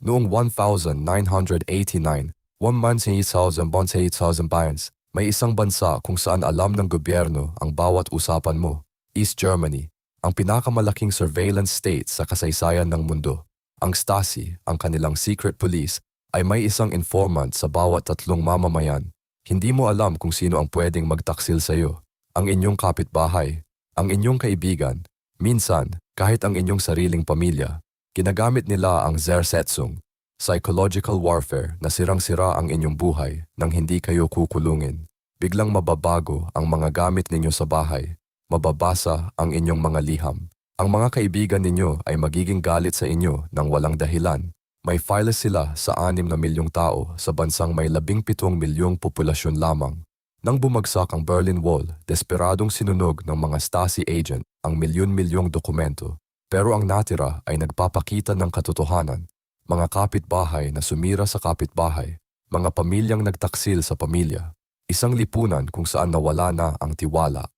Noong 1989, 1,800 bayans, may isang bansa kung saan alam ng gobyerno ang bawat usapan mo, East Germany, ang pinakamalaking surveillance state sa kasaysayan ng mundo. Ang Stasi, ang kanilang secret police, ay may isang informant sa bawat tatlong mamamayan. Hindi mo alam kung sino ang pwedeng magtaksil sa iyo. Ang inyong kapitbahay, ang inyong kaibigan, minsan kahit ang inyong sariling pamilya. Ginagamit nila ang Zersetzung, psychological warfare na sirang-sira ang inyong buhay nang hindi kayo kukulungin. Biglang mababago ang mga gamit ninyo sa bahay, mababasa ang inyong mga liham. Ang mga kaibigan ninyo ay magiging galit sa inyo nang walang dahilan. May files sila sa 6 na milyong tao sa bansang may 17 milyong populasyon lamang. Nang bumagsak ang Berlin Wall, desperadong sinunog ng mga Stasi agent ang milyon-milyong dokumento. Pero ang natira ay nagpapakita ng katotohanan. Mga kapitbahay na sumira sa kapitbahay, mga pamilyang nagtaksil sa pamilya, isang lipunan kung saan nawala na ang tiwala.